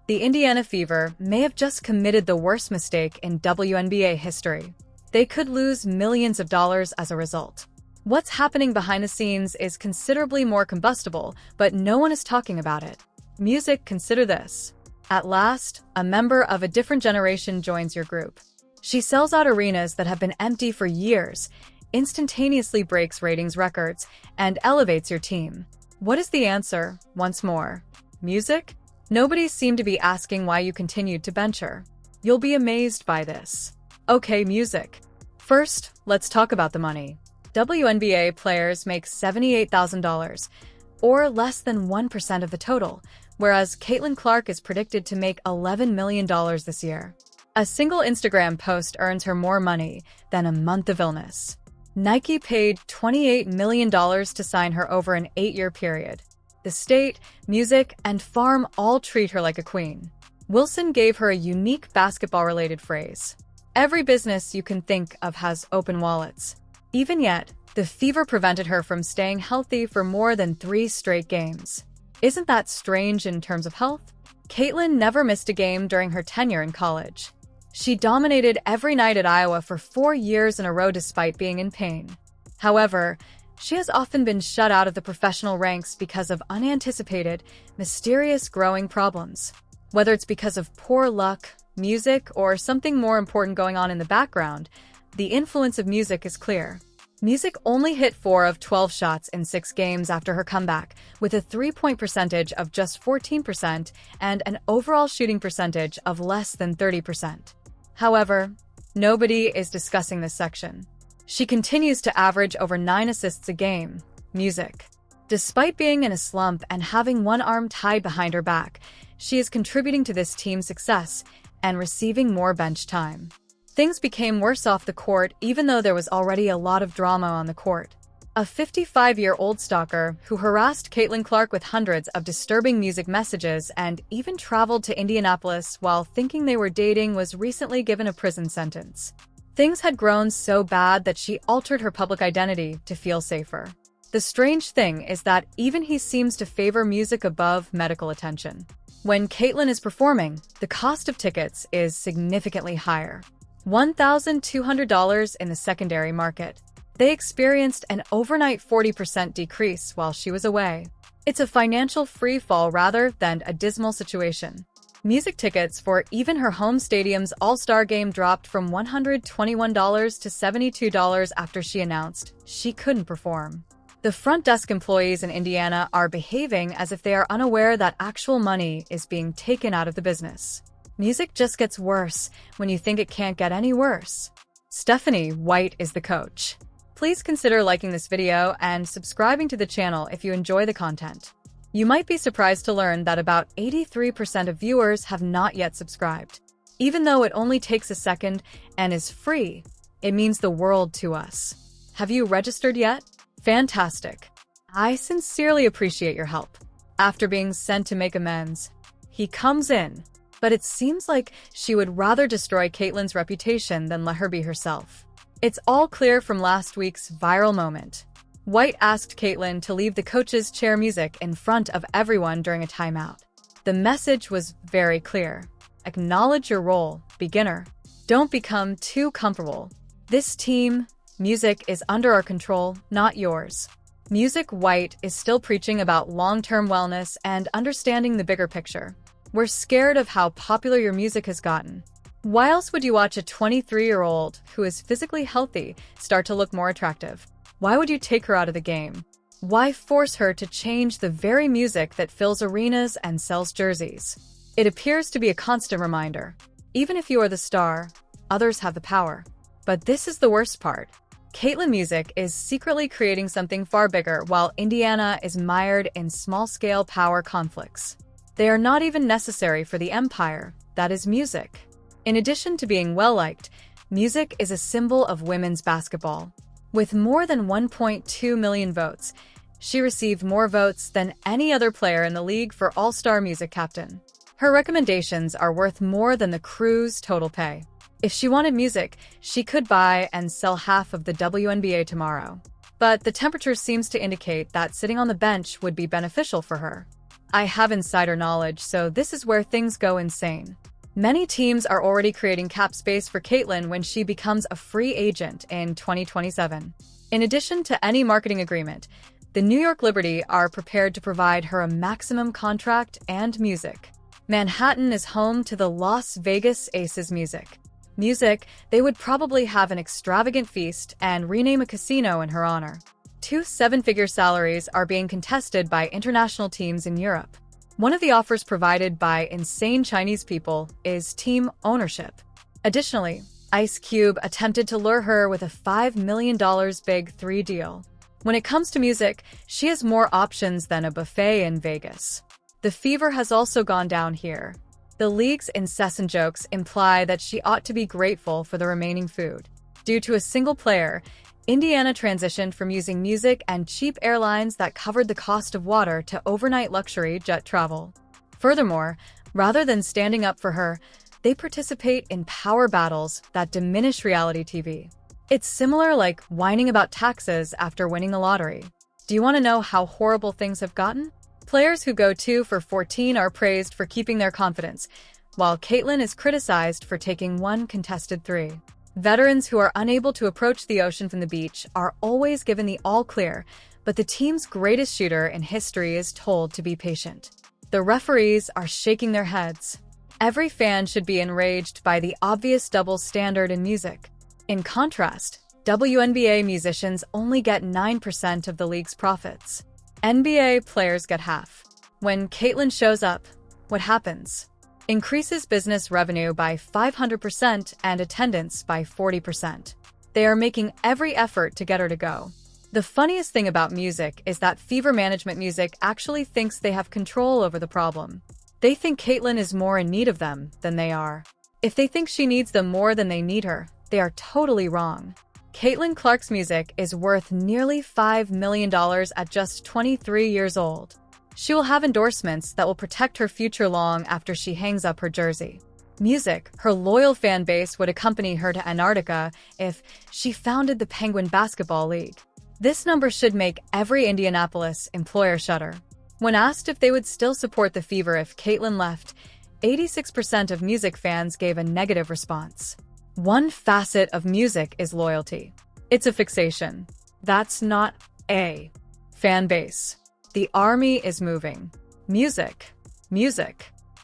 The Indiana Fever may have just committed the worst mistake in WNBA history. They could lose millions of dollars as a result. What's happening behind the scenes is considerably more combustible, but no one is talking about it. Music, consider this. At last, a member of a different generation joins your group. She sells out arenas that have been empty for years, instantaneously breaks ratings records, and elevates your team. What is the answer, once more? Music? Nobody seemed to be asking why you continued to bench her. You'll be amazed by this. Okay, music. First, let's talk about the money. WNBA players make $78,000, or less than 1% of the total, whereas Caitlin Clark is predicted to make $11 million this year. A single Instagram post earns her more money than a month of illness. Nike paid $28 million to sign her over an 8-year period. The state, music, and farm all treat her like a queen. Wilson gave her a unique basketball-related phrase. Every business you can think of has open wallets. Even yet, the fever prevented her from staying healthy for more than 3 straight games. Isn't that strange in terms of health? Caitlin never missed a game during her tenure in college. She dominated every night at Iowa for 4 years in a row despite being in pain. However, she has often been shut out of the professional ranks because of unanticipated, mysterious growing problems. Whether it's because of poor luck, music, or something more important going on in the background, the influence of music is clear. Music only hit 4 of 12 shots in 6 games after her comeback, with a 3-point percentage of just 14% and an overall shooting percentage of less than 30%. However, nobody is discussing this section. She continues to average over 9 assists a game. Music. Despite being in a slump and having one arm tied behind her back, she is contributing to this team's success and receiving more bench time. Things became worse off the court even though there was already a lot of drama on the court. A 55-year-old stalker who harassed Caitlin Clark with hundreds of disturbing music messages and even traveled to Indianapolis while thinking they were dating was recently given a prison sentence. Things had grown so bad that she altered her public identity to feel safer. The strange thing is that even he seems to favor music above medical attention. When Caitlin is performing, the cost of tickets is significantly higher. $1,200 in the secondary market. They experienced an overnight 40% decrease while she was away. It's a financial free fall rather than a dismal situation. Music tickets for even her home stadium's All-Star game dropped from $121 to $72 after she announced she couldn't perform. The front desk employees in Indiana are behaving as if they are unaware that actual money is being taken out of the business. Music just gets worse when you think it can't get any worse. Stephanie White is the coach. Please consider liking this video and subscribing to the channel if you enjoy the content. You might be surprised to learn that about 83% of viewers have not yet subscribed. Even though it only takes a second and is free, it means the world to us. Have you registered yet? Fantastic. I sincerely appreciate your help. After being sent to make amends, he comes in, but it seems like she would rather destroy Caitlin's reputation than let her be herself. It's all clear from last week's viral moment. White asked Caitlin to leave the coach's chair music in front of everyone during a timeout. The message was very clear. Acknowledge your role, beginner. Don't become too comfortable. This team, music is under our control, not yours. Music White is still preaching about long-term wellness and understanding the bigger picture. We're scared of how popular your music has gotten. Why else would you watch a 23-year-old who is physically healthy start to look more attractive? Why would you take her out of the game? Why force her to change the very music that fills arenas and sells jerseys? It appears to be a constant reminder. Even if you are the star, others have the power. But this is the worst part. Caitlin Music is secretly creating something far bigger while Indiana is mired in small-scale power conflicts. They are not even necessary for the empire that is music. In addition to being well-liked, music is a symbol of women's basketball. With more than 1.2 million votes, she received more votes than any other player in the league for All-Star Music Captain. Her recommendations are worth more than the crew's total pay. If she wanted music, she could buy and sell half of the WNBA tomorrow. But the temperature seems to indicate that sitting on the bench would be beneficial for her. I have insider knowledge, so this is where things go insane. Many teams are already creating cap space for Caitlyn when she becomes a free agent in 2027. In addition to any marketing agreement, the New York Liberty are prepared to provide her a maximum contract and music. Manhattan is home to the Las Vegas Aces Music. They would probably have an extravagant feast and rename a casino in her honor. 2 seven-figure salaries are being contested by international teams in Europe. One of the offers provided by insane Chinese people is team ownership. Additionally, Ice Cube attempted to lure her with a $5 million Big 3 deal. When it comes to music, she has more options than a buffet in Vegas. The fever has also gone down here. The league's incessant jokes imply that she ought to be grateful for the remaining food. Due to a single player, Indiana transitioned from using music and cheap airlines that covered the cost of water to overnight luxury jet travel. Furthermore, rather than standing up for her, they participate in power battles that diminish reality TV. It's similar like whining about taxes after winning the lottery. Do you want to know how horrible things have gotten? Players who go 2 for 14 are praised for keeping their confidence, while Caitlyn is criticized for taking 1 contested 3. Veterans who are unable to approach the ocean from the beach are always given the all-clear, but the team's greatest shooter in history is told to be patient. The referees are shaking their heads. Every fan should be enraged by the obvious double standard in music. In contrast, WNBA musicians only get 9% of the league's profits. NBA players get half. When Caitlyn shows up, what happens? Increases business revenue by 500% and attendance by 40%. They are making every effort to get her to go. The funniest thing about music is that Fever Management Music actually thinks they have control over the problem. They think Caitlyn is more in need of them than they are. If they think she needs them more than they need her, they are totally wrong. Caitlyn Clark's music is worth nearly $5 million at just 23 years old. She will have endorsements that will protect her future long after she hangs up her jersey. Music, her loyal fan base would accompany her to Antarctica if she founded the Penguin Basketball League. This number should make every Indianapolis employer shudder. When asked if they would still support the Fever if Caitlyn left, 86% of music fans gave a negative response. One facet of music is loyalty. It's a fixation. That's not a fan base. The army is moving. Music.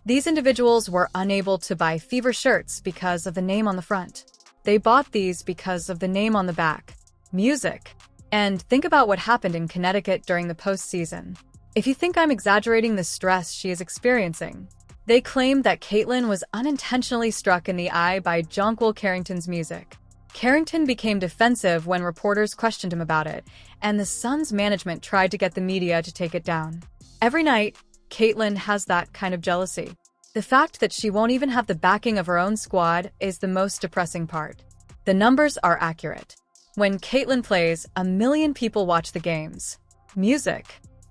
These individuals were unable to buy Fever shirts because of the name on the front. They bought these because of the name on the back. Music. And think about what happened in Connecticut during the postseason. If you think I'm exaggerating the stress she is experiencing, they claimed that Caitlyn was unintentionally struck in the eye by Jonquil Carrington's music. Carrington became defensive when reporters questioned him about it, and the Suns' management tried to get the media to take it down. Every night, Caitlyn has that kind of jealousy. The fact that she won't even have the backing of her own squad is the most depressing part. The numbers are accurate. When Caitlyn plays, 1 million people watch the games. Music.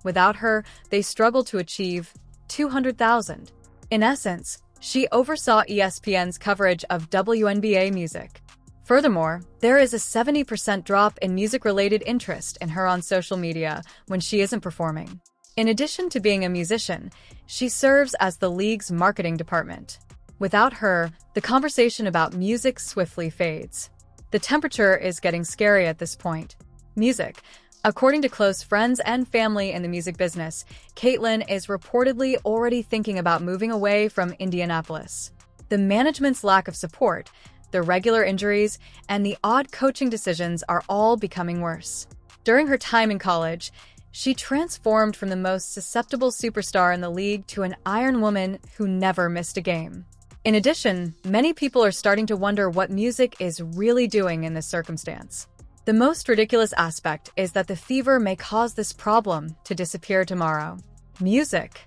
Without her, they struggle to achieve 200,000. In essence, she oversaw ESPN's coverage of WNBA music. Furthermore, there is a 70% drop in music-related interest in her on social media when she isn't performing. In addition to being a musician, she serves as the league's marketing department. Without her, the conversation about music swiftly fades. The temperature is getting scary at this point. Music. According to close friends and family in the music business, Caitlyn is reportedly already thinking about moving away from Indianapolis. The management's lack of support, the regular injuries, and the odd coaching decisions are all becoming worse. During her time in college, she transformed from the most susceptible superstar in the league to an iron woman who never missed a game. In addition, many people are starting to wonder what music is really doing in this circumstance. The most ridiculous aspect is that the Fever may cause this problem to disappear tomorrow. Music.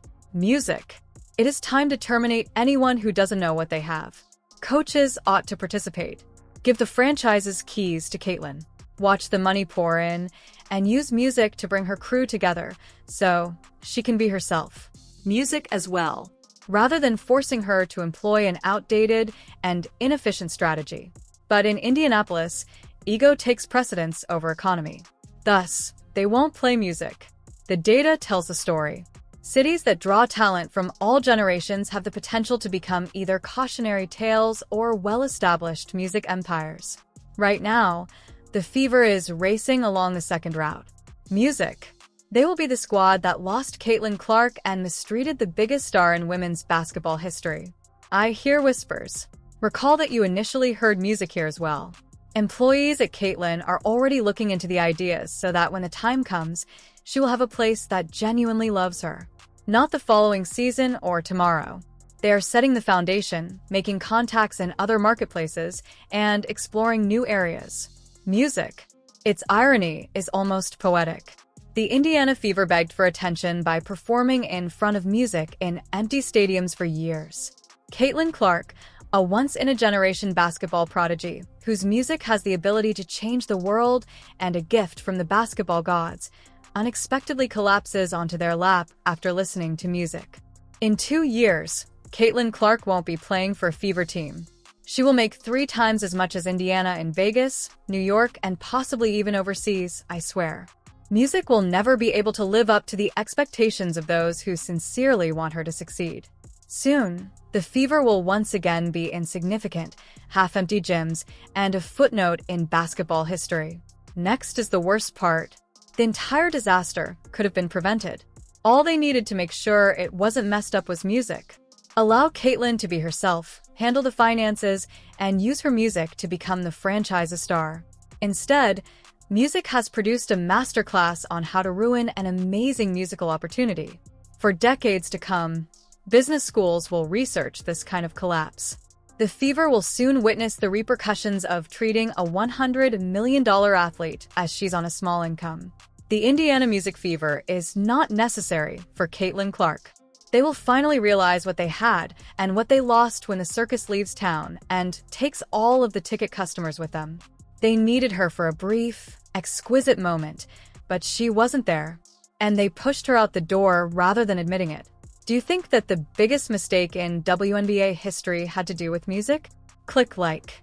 It is time to terminate anyone who doesn't know what they have. Coaches ought to participate. Give the franchise's keys to Caitlyn. Watch the money pour in, and use music to bring her crew together so she can be herself. Music as well, rather than forcing her to employ an outdated and inefficient strategy. But in Indianapolis, ego takes precedence over economy. Thus, they won't play music. The data tells the story. Cities that draw talent from all generations have the potential to become either cautionary tales or well-established music empires. Right now, the Fever is racing along the second route. Music. They will be the squad that lost Caitlin Clark and mistreated the biggest star in women's basketball history. I hear whispers. Recall that you initially heard music here as well. Employees at Caitlin are already looking into the ideas so that when the time comes, she will have a place that genuinely loves her. Not the following season or tomorrow. They are setting the foundation, making contacts in other marketplaces, and exploring new areas. Music. Its irony is almost poetic. The Indiana Fever begged for attention by performing in front of music in empty stadiums for years. Caitlin Clark, a once-in-a-generation basketball prodigy, whose music has the ability to change the world and a gift from the basketball gods, unexpectedly collapses onto their lap after listening to music. In 2 years, Caitlin Clark won't be playing for a Fever team. She will make 3 times as much as Indiana in Vegas, New York, and possibly even overseas, I swear. Music will never be able to live up to the expectations of those who sincerely want her to succeed. Soon, the Fever will once again be insignificant, half-empty gyms, and a footnote in basketball history. Next is the worst part. The entire disaster could have been prevented. All they needed to make sure it wasn't messed up was music. Allow Caitlin to be herself, handle the finances, and use her music to become the franchise's star. Instead, music has produced a masterclass on how to ruin an amazing musical opportunity. For decades to come, business schools will research this kind of collapse. The Fever will soon witness the repercussions of treating a $100 million athlete as she's on a small income. The Indiana Music Fever is not necessary for Caitlin Clark. They will finally realize what they had and what they lost when the circus leaves town and takes all of the ticket customers with them. They needed her for a brief, exquisite moment, but she wasn't there, and they pushed her out the door rather than admitting it. Do you think that the biggest mistake in WNBA history had to do with music? Click like.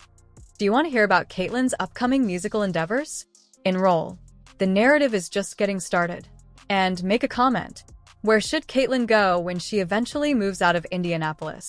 Do you want to hear about Caitlin's upcoming musical endeavors? Enroll. The narrative is just getting started. And make a comment. Where should Caitlin go when she eventually moves out of Indianapolis?